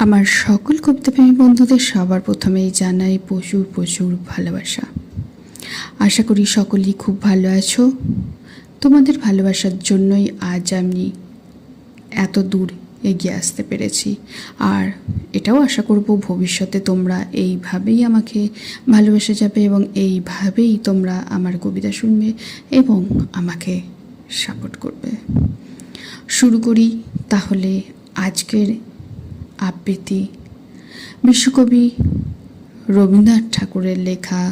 আমার সকল কবিতাপ্রেমী বন্ধুদের সবার প্রথমেই জানাই প্রচুর প্রচুর ভালোবাসা। আশা করি সকলেই খুব ভালো আছো। তোমাদের ভালোবাসার জন্যই আজ আমি এত দূর এগিয়ে আসতে পেরেছি, আর এটাও আশা করব ভবিষ্যতে তোমরা এইভাবেই আমাকে ভালোবেসে যাবে এবং এইভাবেই তোমরা আমার কবিতা শুনবে এবং আমাকে সাপোর্ট করবে। শুরু করি তাহলে আজকের আবৃত্তি। বিশ্বকবি রবীন্দ্রনাথ ঠাকুরের লেখা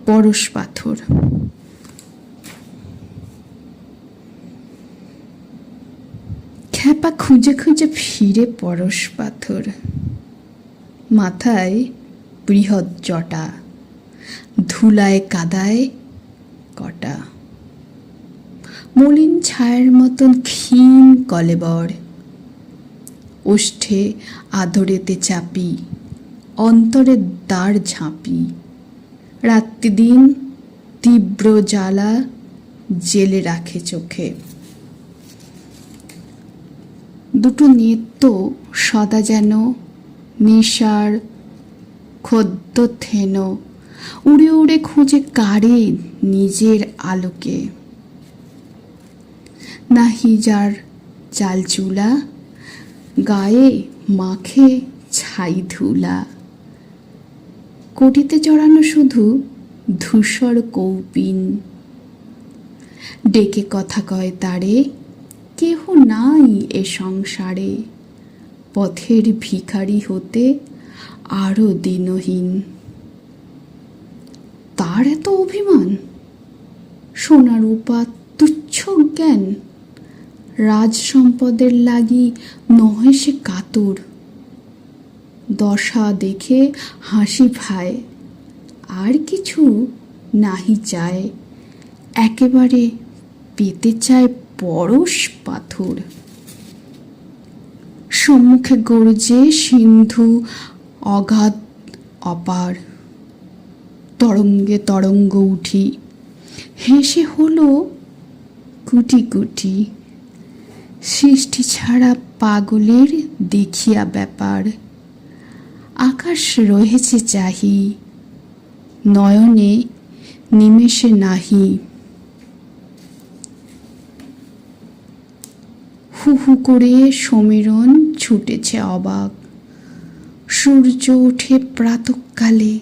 পরশ পাথর। খ্যাপা খুঁজে খুঁজে ফিরে পরশ পাথর, মাথায় বৃহৎ জটা, ধুলায় কাদায় কটা, মলিন ছায়ের মতন ক্ষীণ কলেবর, ওষ্ঠে আদরেতে চাপি, অন্তরের দ্বার ঝাঁপি, রাত্রি দিন তীব্র জ্বালা জেলে রাখে চোখে। দুটো নেত্য সদা যেন নিশার খদ্য থেন, উড়ে উড়ে খুঁজে কারে নিজের আলোকে। নাহি যার চাল চুলা, গায়ে মাখে ছাই ধুলা, কোটিতে জড়ানো শুধু ধূসর কৌপিন। ডেকে কথা কয় তারে, কেহ নাই এ সংসারে, পথের ভিখারি হতে আরো দিনহীন। তার এত অভিমান, সোনা রূপা তুচ্ছ জ্ঞান, রাজ সম্পদের লাগি নহে সে কাতর। দশা দেখে হাসি ভায়, আর কিছু নাহি চায়, একেবারে পেতে চায় পরশ পাথর। সম্মুখে গর্জে সিন্ধু অগাধ অপার, তরঙ্গে তরঙ্গ উঠি, হেসে হলো কুটি কুটি। সৃষ্টি ছাড়া পাগলের দেখিয়া ব্যাপার, আকাশ রয়েছে চাহি, নয়নে নিমেষে নাহি। হু হু করে সমীরণ ছুটেছে অবাক, সূর্য ওঠে প্রাতঃকালে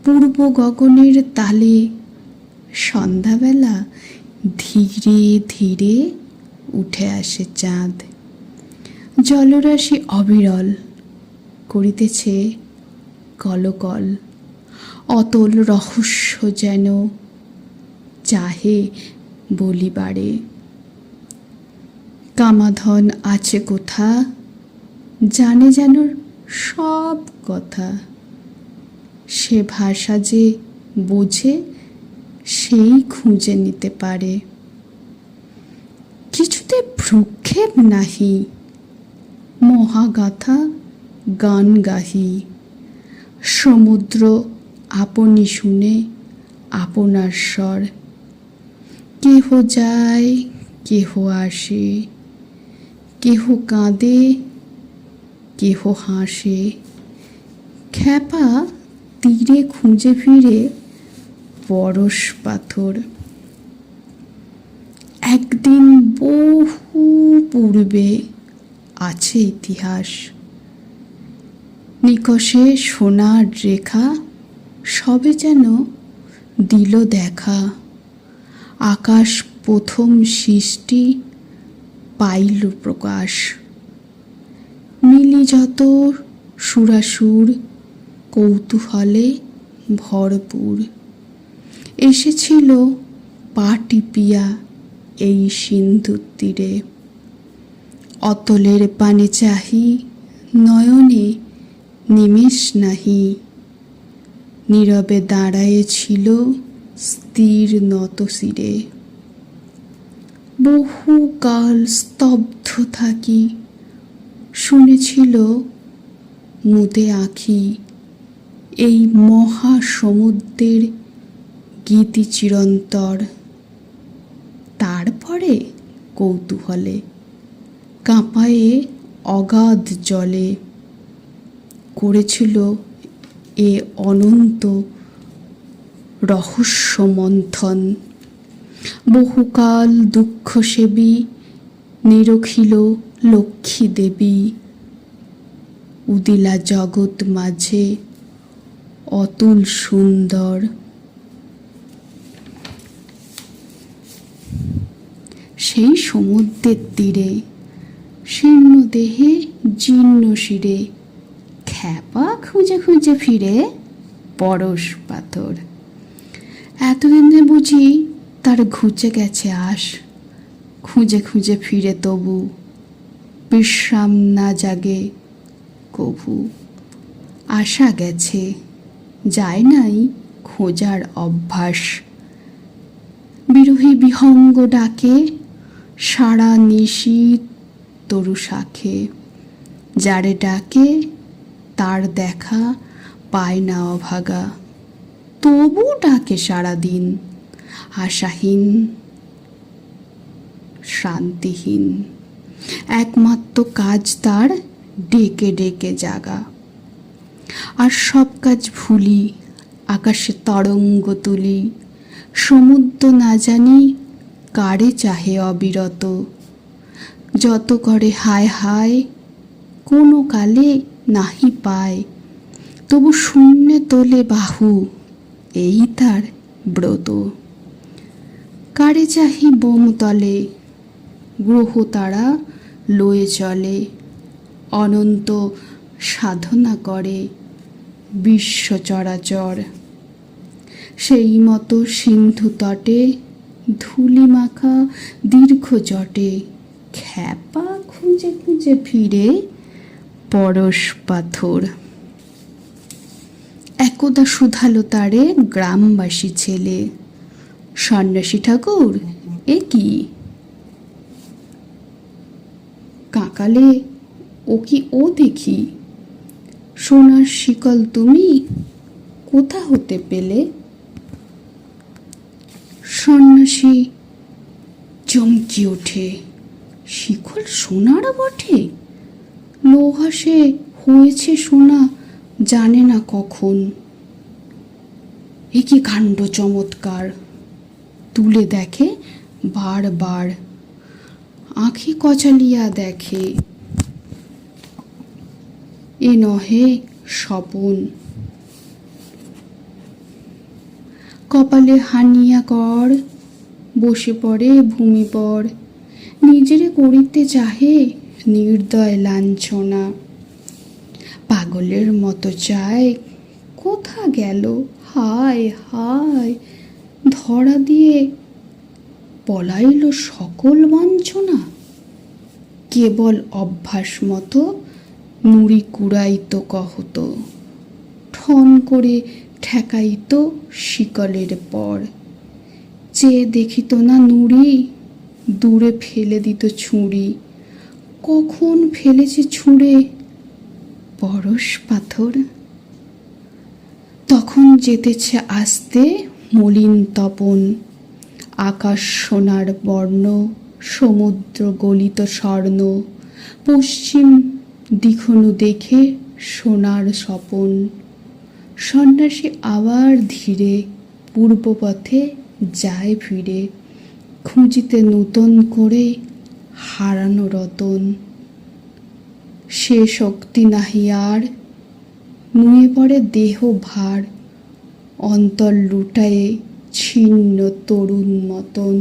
পূর্ব গগনের তালে। সন্ধ্যাবেলা ধীরে ধীরে উঠে আসে চাঁদ, জলরাশি অবিরল করিতেছে কলকল। অতল রহস্য যেন চাহে বলিবারে, কামাধন আছে কোথা, জানে যেন সব কথা। সে ভাষা যে বোঝে সেই খুঁজে নিতে পারে। কিছুতে ভ্রুক্ষেপ নাহি, মহাগাথা গান গাহি। সমুদ্র আপনি শুনে আপনার স্বর, কেহ যায় কেহ আসে, কেহ কাঁদে কেহ হাসে। খ্যাপা তীরে খুঁজে ফিরে পরশ পাথর। একদিন বহু পূর্বে আছে ইতিহাস, নিকষে সোনার রেখা সবে যেন দিল দেখা। আকাশ প্রথম সৃষ্টি পাইল প্রকাশ, মিলি যত সুরাসুর কৌতূহলে ভরপুর। এসেছিল পা টিপিয়া এই সিন্ধুর তীরে, অতলের পানে চাহি, নয়নে নিমেষ নাহি। নীরবে দাঁড়ায়েছিল স্থির নত শিরে, বহুকাল স্তব্ধ থাকি শুনেছিল মুদে আঁখি। এই মহাসমুদ্রের গীতি চিরন্তর। তারপরে কৌতূহলে, কাঁপায়ে অগাধ জলে করেছিল এ অনন্ত রহস্য মন্থন। বহুকাল দুঃখসেবী নিরখিল লক্ষ্মী দেবী, উদিলা জগৎ মাঝে অতুল সুন্দর। সেই সমুদ্রের তীরে শীর্ণ দেহে জীর্ণ শিরে, খ্যাপা খুঁজে খুঁজে ফিরে পরশ পাথর। এতদিনে বুঝি তার ঘুচে গেছে আশ, খুঁজে খুঁজে ফিরে তবু বিশ্রাম না জাগে কভু। আশা গেছে, যায় নাই খোঁজার অভ্যাস। বিরহী বিহঙ্গ ডাকে সারা নিশি তরু শাখে, যারে ডাকে তার দেখা পায় না অভাগা। তবু ডাকে সারাদিন, আশাহীন শান্তিহীন। একমাত্র কাজ তার ডেকে ডেকে জাগা। আর সব কাজ ভুলি, আকাশে তরঙ্গ তুলি, সমুদ্র না জানি কারে চাহে অবিরত। যত করে হায় হায় কোনো কালে নাহি পায়, তবু শূন্যে তোলে বাহু, এই তার ব্রত। কারে চাহি বোমতলে, গ্রহ তারা লয়ে চলে, অনন্ত সাধনা করে বিশ্ব চরাচর। সেই মতো সিন্ধু তটে ধুলি মাখা দীর্ঘ জটে, খ্যাপা খুঁজে খুঁজে ফিরে পরশ পাথর। একদা শুধালো তারে গ্রামবাসী ছেলে, সন্ন্যাসী ঠাকুর এ কি? কাকালে ও কি ও দেখি, সোনার শিকল তুমি কোথা হতে পেলে? সন্ন্যাসী চমকি ওঠে, শিকল সোনার বটে? লোহা সে হয়েছে সোনা জানে না কখন। এ কি কাণ্ড চমৎকার! তুলে দেখে বারবার, আঁখি কচালিয়া দেখে, এ নহে স্বপন। কপালে হানিয়া কর, বসে পড়ে ভূমিপর, নিজেরে করিতে চাহে নির্দয় লাঞ্ছনা। পাগলের মতো চায়, কোথা গেল হায় হায়, ধরা দিয়ে পলাইল সকল বাঞ্ছনা। কেবল অভ্যাস মতো নুড়ি কুড়াইত কহত, ঠন করে ঠেকাইত শিকলের পর। চেয়ে দেখিত না নুড়ি, দূরে ফেলে দিত ছুঁড়ি। কখন ফেলেছে ছুঁড়ে পরশ পাথর। তখন যেতেছে আসতে মলিন তপন, আকাশ সোনার বর্ণ, সমুদ্র গলিত স্বর্ণ। পশ্চিম দিখনু দেখে সোনার স্বপন। সন্ন্যাসী আবার ধীরে পূর্ব পথে যায় ফিরে, খুঁজিতে নূতন করে হারানো রতন। সে শক্তি নাহি আর, নুয়ে পড়ে দেহ ভার, অন্তর লুটায়ে ছিন্ন তরুণ মতন।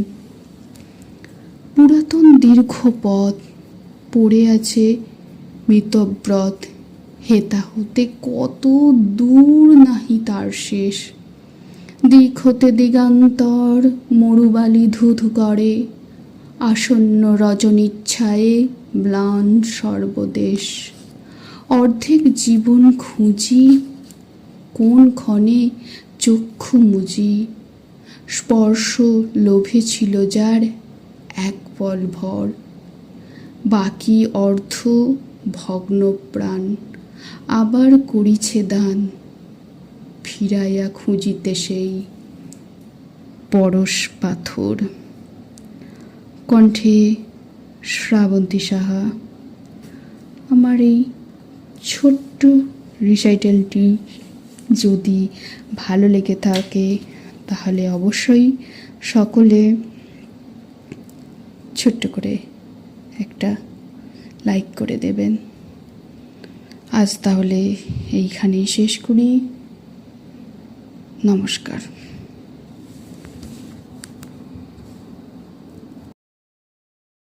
পুরাতন দীর্ঘ পথ পড়ে আছে মিতব্রত, হেতা হতে কত দূর নাহি তার শেষ। দিক হতে দিগান্তর মরুবালি ধুধু করে, আসন্ন রজনীচ্ছায়ে ম্লান সর্বদেশ। অর্ধেক জীবন খুঁজি, কোন ক্ষণে চক্ষু মুজি। স্পর্শ লোভে ছিল যার এক পল ভর, বাকি অর্ধ ভগ্ন প্রাণ আবার করিছে দান। ফিরাইয়া খুঁজিতে সেই পরশ পাথর। কণ্ঠে শ্রাবন্তী সাহা। আমার এই ছোট্ট রিসাইটেলটি যদি ভালো লেগে থাকে তাহলে অবশ্যই সকলে ছোট্ট করে একটা লাইক করে দেবেন। আজ তাহলে এইখানেই শেষ করি। নমস্কার।